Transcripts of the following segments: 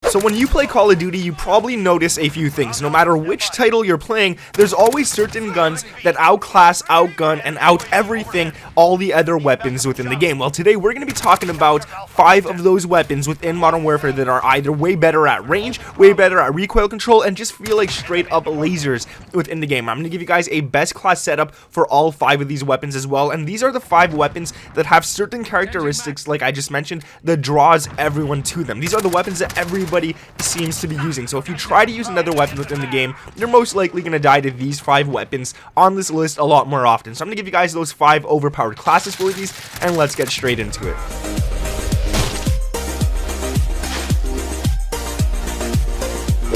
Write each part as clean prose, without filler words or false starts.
So when you play Call of Duty, you probably notice a few things. No matter which title you're playing, there's always certain guns that outclass, outgun, and out everything all the other weapons within the game. Well, today we're going to be talking about 5 of those weapons within Modern Warfare that are either way better at range, way better at recoil control, and just feel like straight up lasers within the game. I'm going to give you guys a best class setup for all 5 of these weapons as well, and these are the 5 weapons that have certain characteristics, like I just mentioned, that draws everyone to them. These are the weapons that everybody seems to be using. So if you try to use another weapon within the game, you're most likely going to die to these 5 weapons on this list a lot more often. So I'm going to give you guys those 5 overpowered classes for these, and let's get straight into it.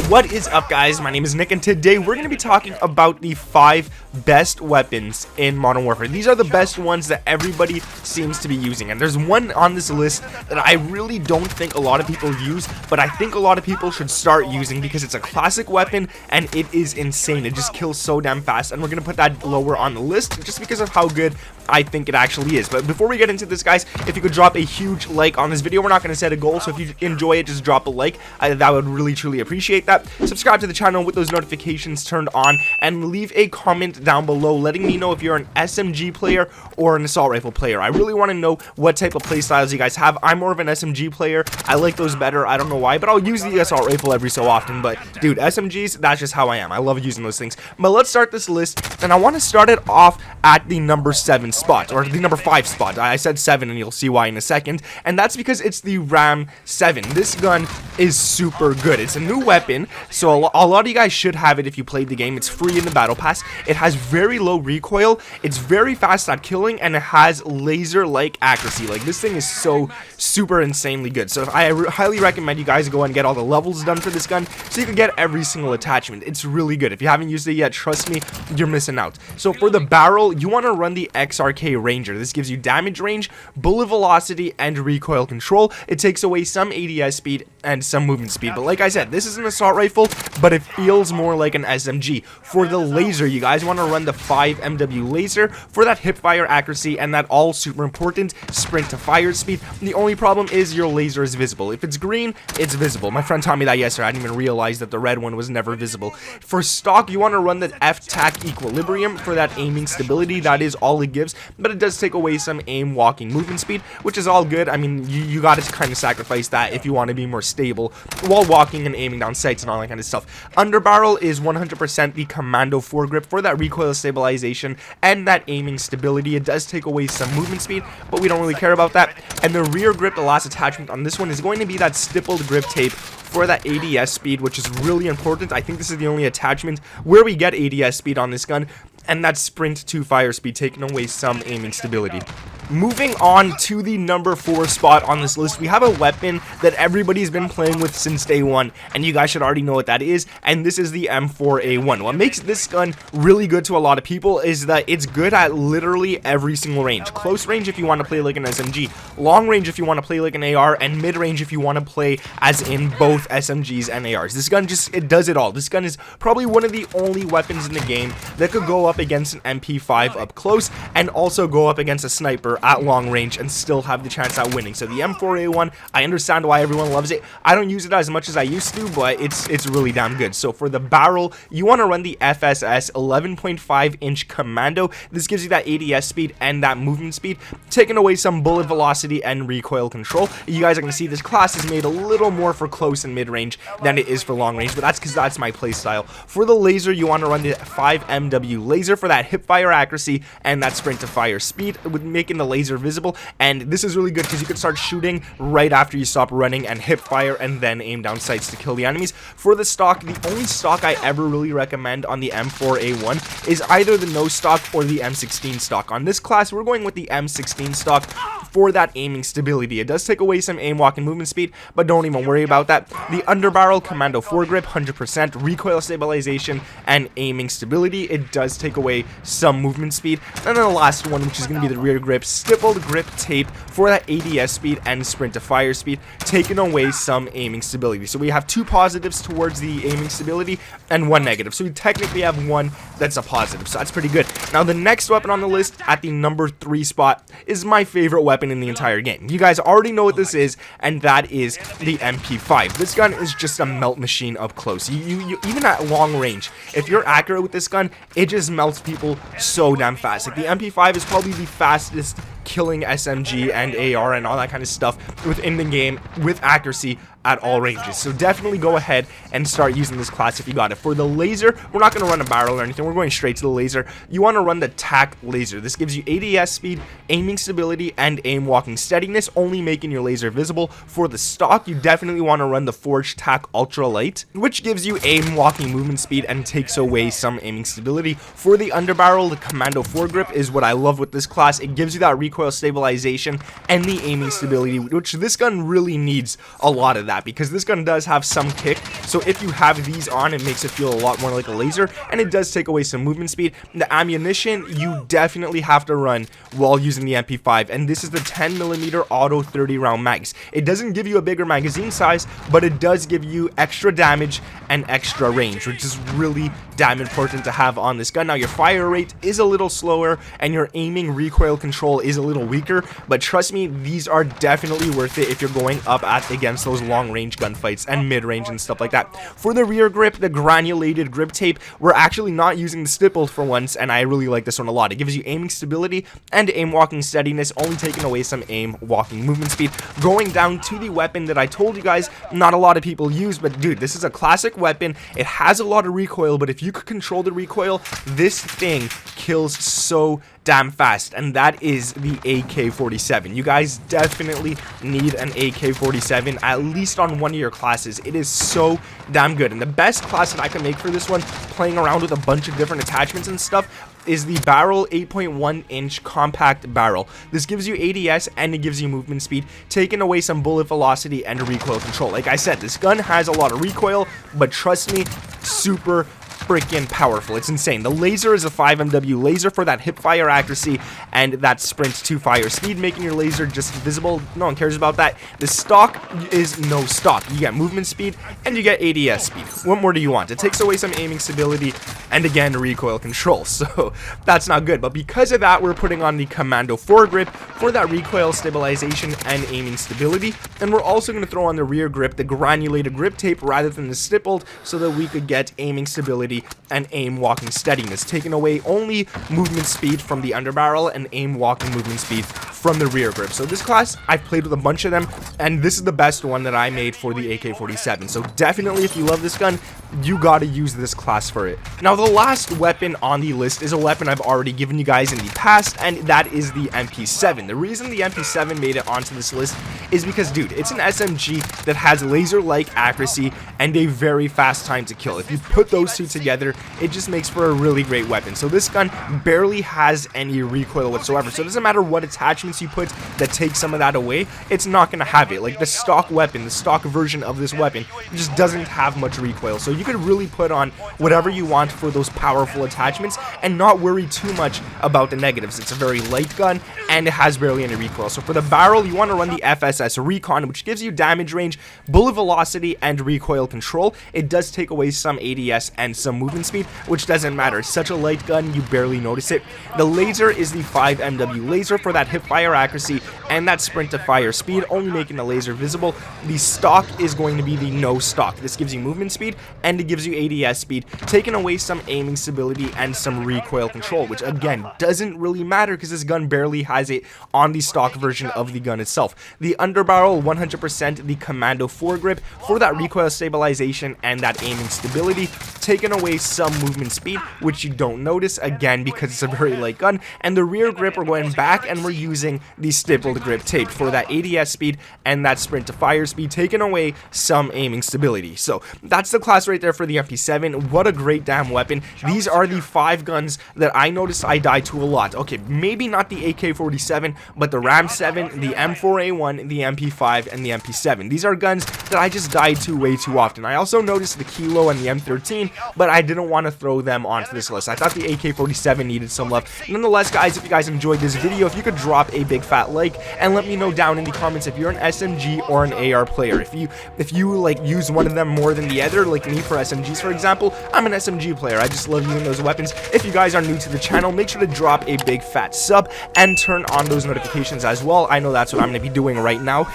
What is up, guys? My name is Nick, and today we're going to be talking about the 5 best weapons in Modern Warfare. These are the best ones that everybody seems to be using, and there's one on this list that I really don't think a lot of people use, but I think a lot of people should start using because it's a classic weapon and it is insane. It just kills so damn fast, and we're going to put that lower on the list just because of how good I think it actually is. But before we get into this, guys, if you could drop a huge like on this video. We're not going to set a goal, so if you enjoy it, just drop a like. That would really truly appreciate that. Subscribe to the channel with those notifications turned on, and leave a comment down below letting me know if you're an SMG player or an assault rifle player. I really want to know what type of play styles you guys have. I'm more of an SMG player. I like those better. I don't know why, but I'll use the assault rifle every so often. But dude, SMGs, that's just how I am. I love using those things. But let's start this list, and I want to start it off at the number 7 spot, or the number 5 spot. I said 7, and you'll see why in a second, and that's because it's the Ram 7. This gun is super good. It's a new weapon, so a lot of you guys should have it if you played the game. It's free in the battle pass. It has very low recoil, it's very fast at killing, and it has laser-like accuracy. Like, this thing is so super insanely good. So I highly recommend you guys go and get all the levels done for this gun so you can get every single attachment. It's really good. If you haven't used it yet, trust me, you're missing out. So for the barrel, you want to run the XRK Ranger. This gives you damage range, bullet velocity, and recoil control. It takes away some ADS speed and some movement speed, but like I said, this is an assault rifle, but it feels more like an SMG. For the laser, you guys want to run the 5MW laser for that hip fire accuracy and that all super important sprint to fire speed. The only problem is your laser is visible. If it's green, it's visible. My friend taught me that yesterday. I didn't even realize that the red one was never visible. For stock, you want to run the FTAC Equilibrium for that aiming stability. That is all it gives, but it does take away some aim walking movement speed, which is all good. I mean, you got to kind of sacrifice that if you want to be more stable while walking and aiming down sights and all that kind of stuff. Underbarrel is 100% the Commando foregrip for that recoil stabilization and that aiming stability. It does take away some movement speed, but we don't really care about that. And the rear grip, the last attachment on this one, is going to be that stippled grip tape for that ADS speed, which is really important. I think this is the only attachment where we get ADS speed on this gun, and that sprint to fire speed, taking away some aiming stability. Moving on to the number 4 spot on this list, we have a weapon that everybody's been playing with since day one, and you guys should already know what that is, and this is the M4A1. What makes this gun really good to a lot of people is that it's good at literally every single range. Close range if you want to play like an SMG, long range if you want to play like an AR, and mid range if you want to play as in both SMGs and ARs. This gun it does it all. This gun is probably one of the only weapons in the game that could go up against an MP5 up close, and also go up against a sniper at long range and still have the chance at winning. So the M4A1, I understand why everyone loves it. I don't use it as much as I used to, but it's really damn good. So for the barrel, you want to run the FSS 11.5-inch Commando. This gives you that ADS speed and that movement speed, taking away some bullet velocity and recoil control. You guys are going to see this class is made a little more for close and mid range than it is for long range, but that's because that's my play style. For the laser, you want to run the 5MW laser for that hip fire accuracy and that sprint to fire speed, with making the laser visible. And this is really good because you can start shooting right after you stop running and hip fire and then aim down sights to kill the enemies. For the stock, the only stock I ever really recommend on the M4A1 is either the no stock or the M16 stock. On this class, we're going with the M16 stock for that aiming stability. It does take away some aim walk and movement speed, but don't even worry about that. The underbarrel Commando foregrip, 100% recoil stabilization and aiming stability. It does take away some movement speed. And then the last one, which is going to be the rear grip, stippled grip tape for that ADS speed and sprint to fire speed, taking away some aiming stability. So we have 2 positives towards the aiming stability and 1 negative. So we technically have 1 that's a positive. So that's pretty good. Now the next weapon on the list at the number 3 spot is my favorite weapon weapon in the entire game. You guys already know what this is, and that is the MP5. This gun is just a melt machine up close. You even at long range, if you're accurate with this gun, it just melts people so damn fast. Like, the MP5 is probably the fastest killing SMG and AR and all that kind of stuff within the game with accuracy at all ranges. So definitely go ahead and start using this class if you got it. For the laser, we're not going to run a barrel or anything. We're going straight to the laser. You want to run the tac laser. This gives you ADS speed, aiming stability, and aim walking steadiness, only making your laser visible. For the stock, you definitely want to run the forged tac ultra light, which gives you aim walking movement speed and takes away some aiming stability. For the underbarrel, the commando foregrip is what I love with this class. It gives you that recoil stabilization and the aiming stability, which this gun really needs a lot of that, because this gun does have some kick. So if you have these on, it makes it feel a lot more like a laser, and it does take away some movement speed. The ammunition you definitely have to run while using the MP5, and this is the 10mm auto 30 round mags. It doesn't give you a bigger magazine size, but it does give you extra damage and extra range, which is really damn important to have on this gun. Now, your fire rate is a little slower and your aiming recoil control is a little weaker, but trust me, these are definitely worth it if you're going up against those long range gunfights and mid-range and stuff like that. For the rear grip, the granulated grip tape, we're actually not using the stippled for once, and I really like this one a lot. It gives you aiming stability and aim walking steadiness, only taking away some aim walking movement speed. Going down to the weapon that I told you guys not a lot of people use, but dude, this is a classic weapon. It has a lot of recoil, but if you could control the recoil, this thing kills so damn fast, and that is the AK-47. You guys definitely need an AK-47, at least on one of your classes. It is so damn good, and the best class that I can make for this one, playing around with a bunch of different attachments and stuff, is the barrel 8.1 inch compact barrel. This gives you ADS and it gives you movement speed, taking away some bullet velocity and recoil control. Like I said, this gun has a lot of recoil, but trust me, super freaking powerful. It's insane. The laser is a 5MW laser for that hip fire accuracy and that sprint to fire speed, making your laser just visible. No one cares about that. The stock is no stock. You get movement speed and you get ADS speed. What more do you want? It takes away some aiming stability and again recoil control, so that's not good. But because of that, we're putting on the commando foregrip for that recoil stabilization and aiming stability, and we're also going to throw on the rear grip the granulated grip tape rather than the stippled, so that we could get aiming stability and aim walking steadiness, taking away only movement speed from the underbarrel and aim walking movement speed from the rear grip. So this class, I've played with a bunch of them, and this is the best one that I made for the AK-47. So definitely, if you love this gun, you gotta use this class for it. Now, the last weapon on the list is a weapon I've already given you guys in the past, and that is the MP7. The reason the MP7 made it onto this list is because, dude, it's an SMG that has laser-like accuracy and a very fast time to kill. If you put those two together, it just makes for a really great weapon. So this gun barely has any recoil whatsoever, so it doesn't matter what attachments you put that take some of that away, it's not gonna have it. Like the stock weapon, the stock version of this weapon, just doesn't have much recoil, so you could really put on whatever you want for those powerful attachments and not worry too much about the negatives. It's a very light gun and it has barely any recoil. So for the barrel, you want to run the FSS Recon, which gives you damage range, bullet velocity, and recoil control. It does take away some ADS and some movement speed, which doesn't matter. It's such a light gun, you barely notice it. The laser is the 5MW laser for that hip fire accuracy and that sprint to fire speed, only making the laser visible. The stock is going to be the no stock. This gives you movement speed and it gives you ADS speed, taking away some aiming stability and some recoil control, which again doesn't really matter because this gun barely has it on the stock version of the gun itself. The underbarrel 100% the commando foregrip for that recoil stabilization and that aiming stability, taking away some movement speed, which you don't notice again because it's a very light gun. And the rear grip, we're going back and we're using the stippled grip tape for that ADS speed and that sprint to fire speed, taking away some aiming stability. So that's the class right there for the MP7. What a great damn weapon. These are the 5 guns that I noticed I died to a lot. Okay, maybe not the AK-47, but the Ram 7, the M4A1, the MP5, and the MP7. These are guns that I just died to way too often. I also noticed the Kilo and the M13, but I didn't want to throw them onto this list. I thought the AK-47 needed some love. Nonetheless, guys, if you guys enjoyed this video, if you could drop a big fat like, and let me know down in the comments if you're an SMG or an AR player. If you like use one of them more than the other, like me for SMGs for example, I'm an SMG player. I just love using those weapons. If you guys are new to the channel, make sure to drop a big fat sub and turn on those notifications as well. I know that's what I'm going to be doing right now.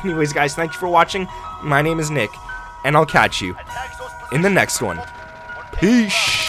Anyways guys, thank you for watching. My name is Nick, and I'll catch you in the next one. Peace.